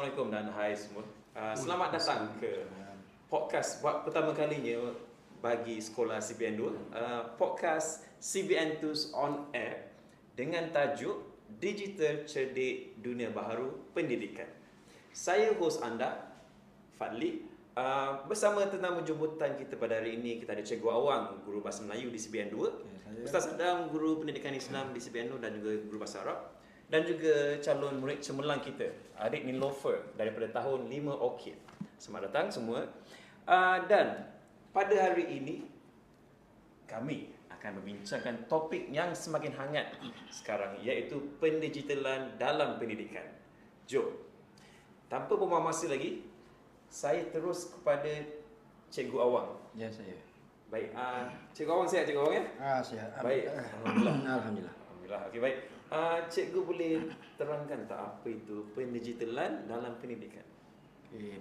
Assalamualaikum dan hai semua. Selamat datang ke podcast buat pertama kalinya bagi sekolah CBN 2. Podcast CBN 2 on air dengan tajuk Digital Cerdik Dunia Baharu Pendidikan. Saya hos anda, Fadli. Bersama tetamu jemputan kita pada hari ini, kita ada Cikgu Awang, Guru Bahasa Melayu di CBN 2, Ustaz Adam, Guru Pendidikan Islam di CBN 2 dan juga Guru Bahasa Arab, dan juga calon murid cemerlang kita, Adik Nilofer daripada tahun 5 Orchid. Selamat datang semua. Dan pada hari ini kami akan membincangkan topik yang semakin hangat sekarang, iaitu pendigitalan dalam pendidikan. Jom, tanpa membuang masa lagi, saya terus kepada Cikgu Awang. Ya, saya. Baik, Cikgu Awang sihat, Cikgu Awang ya? Sihat. Baik, Alhamdulillah. Alhamdulillah. Alhamdulillah. Okey, baik. Cikgu boleh terangkan tak apa itu pendigitalan dalam pendidikan?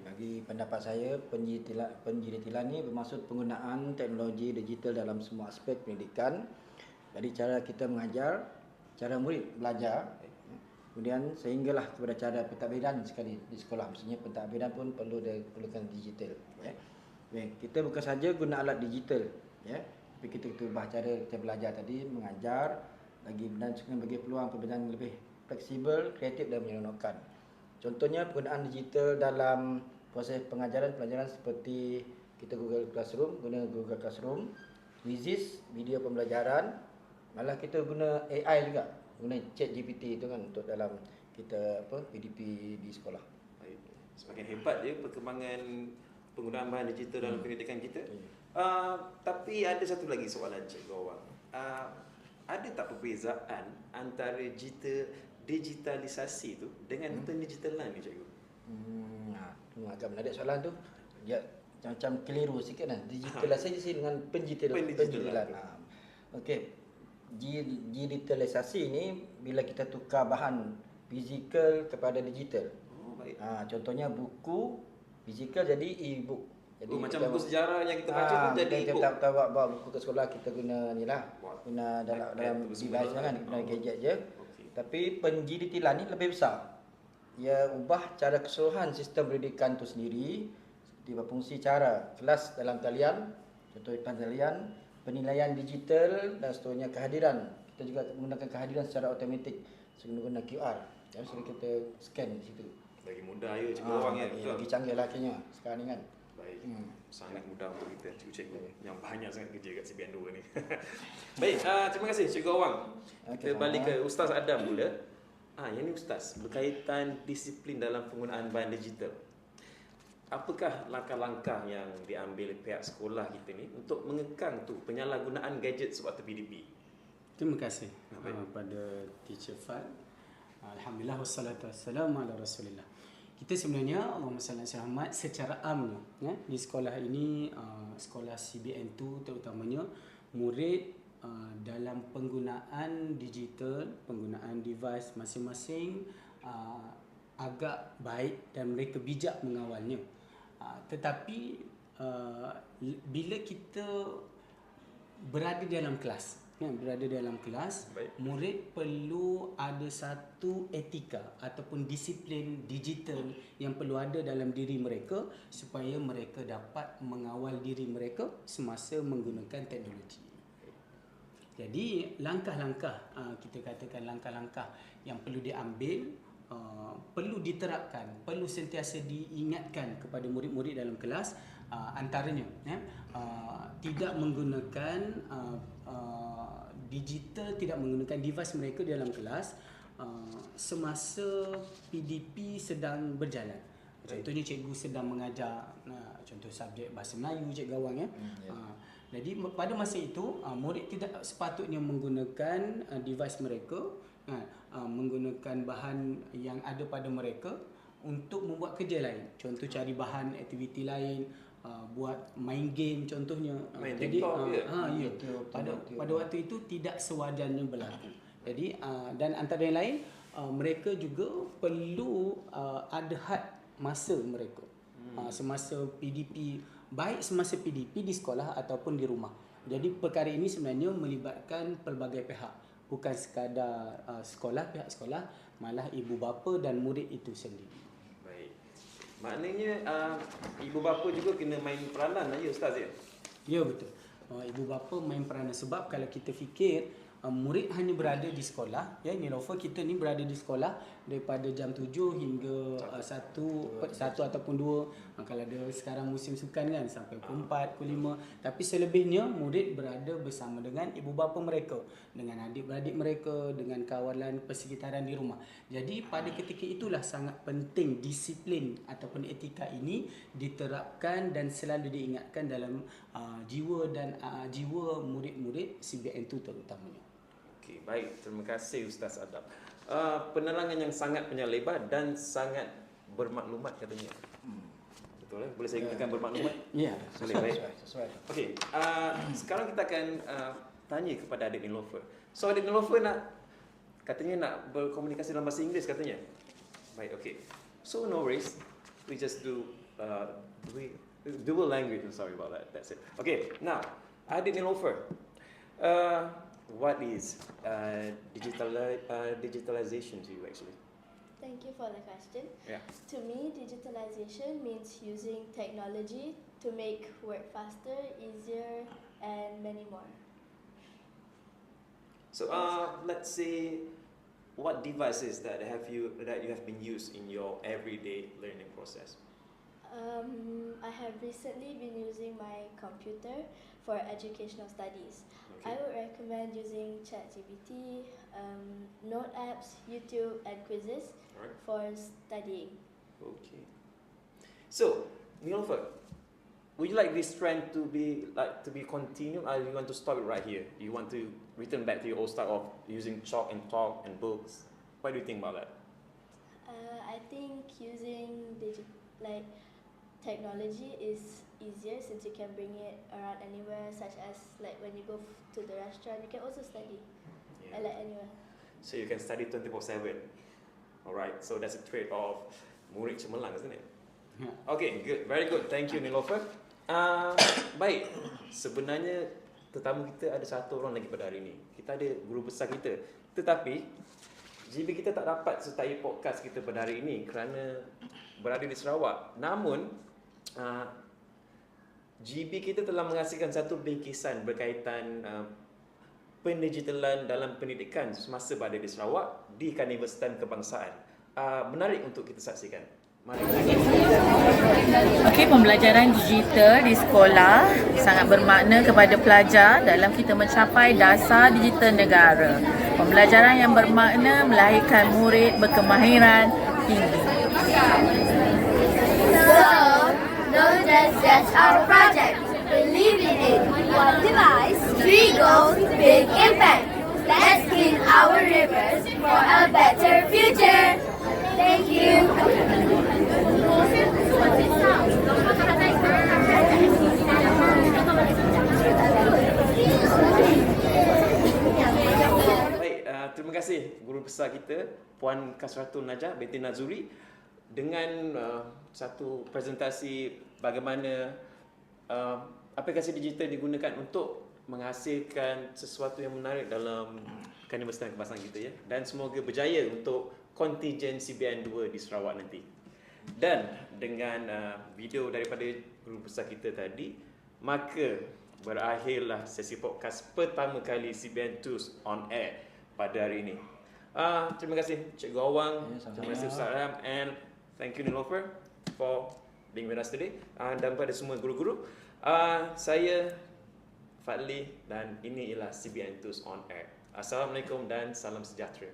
Bagi pendapat saya, pendigitalan ni bermaksud penggunaan teknologi digital dalam semua aspek pendidikan. Jadi cara kita mengajar, cara murid belajar, kemudian sehinggalah kepada cara pentadbiran sekali di sekolah. Maksudnya pentadbiran pun perlukan digital. Ya. Kita bukan saja guna alat digital, ya, tapi kita ubah cara kita belajar tadi, mengajar dan juga bagi peluang pembelajaran lebih fleksibel, kreatif dan menyeronokkan. Contohnya penggunaan digital dalam proses pengajaran pelajaran seperti kita guna Google Classroom, Quizzes, video pembelajaran, malah kita guna AI juga, guna ChatGPT itu kan untuk dalam kita PDP di sekolah. Baik. Semakin hebat je perkembangan penggunaan bahan digital dalam pendidikan kita. Tapi ada satu lagi soalan, Cikgu Awang. Ada tak perbezaan antara digitalisasi tu dengan pendigitalan ni, Cikgu? Agak menarik soalan tu. Dia macam keliru sikit kan. Digitalisasi dengan pendigitalan. Okey. Digitalisasi ni bila kita tukar bahan fizikal kepada digital. Oh, baik. Contohnya buku fizikal jadi e-book. Jadi macam buku sejarah yang kita baca tu jadi e-book. Kita bawa buku ke sekolah, kita guna ni lah. Guna dalam device kan, guna gadget je. Okay. Tapi pendigitalan ni lebih besar. Ia ubah cara keseluruhan sistem pendidikan tu sendiri, seperti berfungsi cara kelas dalam talian, contoh talian, penilaian digital dan seterusnya kehadiran. Kita juga menggunakan kehadiran secara automatik guna QR. Ya, so kita scan di situ. Lagi mudah ya, Cikgu Awang ya. Betul. Lagi canggih lah akhirnya sekarang ni kan. Baik. Sangat mudah untuk kita cikgu-cikgu yang banyak sangat kerja kat CBN 2 ni. Baik, terima kasih Cikgu Awang. Kita balik ke Ustaz Adam pula. Yang ni Ustaz, berkaitan disiplin dalam penggunaan bahan digital. Apakah langkah-langkah yang diambil pihak sekolah kita ni untuk mengekang tu penyalahgunaan gadget sewaktu PDP? Terima kasih kepada Teacher Fad. Alhamdulillah wassalatu wassalamu ala Rasulillah. Kita sebenarnya Allahumma salli ala Muhammad secara amnya, ya, di sekolah ini, sekolah CBN 2 terutamanya, murid dalam penggunaan digital, penggunaan device masing-masing agak baik dan mereka bijak mengawalnya. Tetapi bila kita berada dalam kelas, Baik. murid perlu ada satu etika ataupun disiplin digital yang perlu ada dalam diri mereka supaya mereka dapat mengawal diri mereka semasa menggunakan teknologi. Jadi langkah-langkah, kita katakan langkah-langkah yang perlu diambil, perlu diterapkan, perlu sentiasa diingatkan kepada murid-murid dalam kelas, antaranya tidak menggunakan digital, tidak menggunakan device mereka di dalam kelas semasa PDP sedang berjalan. Contohnya cikgu sedang mengajar contoh subjek Bahasa Melayu, Cikgu Awang ya. Jadi pada masa itu murid tidak sepatutnya menggunakan device mereka, menggunakan bahan yang ada pada mereka untuk membuat kerja lain. Contoh cari bahan aktiviti lain, buat main game contohnya. Main Jadi TikTok pada waktu itu tidak sewajarnya berlaku. Jadi dan antara yang lain, mereka juga perlu ada had masa mereka semasa PDP, baik semasa PDP di sekolah ataupun di rumah. Jadi perkara ini sebenarnya melibatkan pelbagai pihak, bukan sekadar sekolah, pihak sekolah, malah ibu bapa dan murid itu sendiri. Baik. Maknanya ibu bapa juga kena main peranan lah ya Ustaz ya? Ya, betul. Ibu bapa main peranan sebab kalau kita fikir murid hanya berada di sekolah, ya, Nilofer, kita ni berada di sekolah daripada jam 7 hingga 1 ataupun 2, kalau ada sekarang musim sukan kan sampai pukul 4, pukul 5. Tapi selebihnya murid berada bersama dengan ibu bapa mereka, dengan adik-beradik mereka, dengan kawalan persekitaran di rumah. Jadi pada ketika itulah sangat penting disiplin ataupun etika ini diterapkan dan selalu diingatkan dalam jiwa dan jiwa murid-murid CBN itu terutamanya. Okey, baik. Terima kasih Ustaz Adab. Penerangan yang sangat penyelebar dan sangat bermaklumat katanya. Betul Boleh saya gunakan bermaklumat? Ya. Boleh, baik. Sesuai. Okey, sekarang kita akan tanya kepada adik Nilofer. So adik Nilofer katanya nak berkomunikasi dalam bahasa Inggeris katanya. Baik, okey. So no worries. We just do dual language. I'm sorry about that. That's it. Okay, now adik Nilofer. What is digitalization to you actually? Thank you for the question. Yeah. To me, digitalization means using technology to make work faster, easier, and many more. So let's say what devices that you have been used in your everyday learning process? I have recently been using my computer for educational studies. I would recommend using ChatGPT, note apps, YouTube, and quizzes Alright. for studying. Okay. So, Nilofer, would you like this trend to be continued, or you want to stop it right here? You want to return back to your old style of using chalk and talk and books? What do you think about that? I think using technology is easier since you can bring it around anywhere, such as like when you go to the restaurant, you can also study like anywhere. So you can study 24/7. Alright, so that's a trait of murid cemerlang, isn't it? Okay, good, very good. Thank you Nilofer. Baik, sebenarnya tetamu kita ada satu orang lagi pada hari ini. Kita ada guru besar kita. Tetapi GB kita tak dapat sertai podcast kita pada hari ini kerana berada di Sarawak. Namun GB kita telah menghasilkan satu bingkisan berkaitan pendigitalan dalam pendidikan semasa berada di Sarawak di Universitas Kebangsaan. Menarik untuk kita saksikan. Mari. Okey, pembelajaran digital di sekolah sangat bermakna kepada pelajar dalam kita mencapai dasar digital negara. Pembelajaran yang bermakna melahirkan murid berkemahiran tinggi. Don't just judge our project. Believe in it. One device, 3 goals, big impact. Let's clean our rivers for a better future. Thank you. Baik, terima kasih guru besar kita Puan Kasratul Najah binti Nazuri dengan satu presentasi bagaimana aplikasi digital digunakan untuk menghasilkan sesuatu yang menarik dalam Universitas Kebangsaan kita ya, dan semoga berjaya untuk kontingen CBN 2 di Sarawak nanti. Dan dengan video daripada guru besar kita tadi, maka berakhirlah sesi podcast pertama kali CBN 2 on air pada hari ini. Terima kasih Cikgu Awang, terima kasih Ustaz Ram, and thank you Nilofer for being with us today. Dan kepada semua guru-guru, saya Fadli dan ini ialah CBN 2 on air. Assalamualaikum dan salam sejahtera.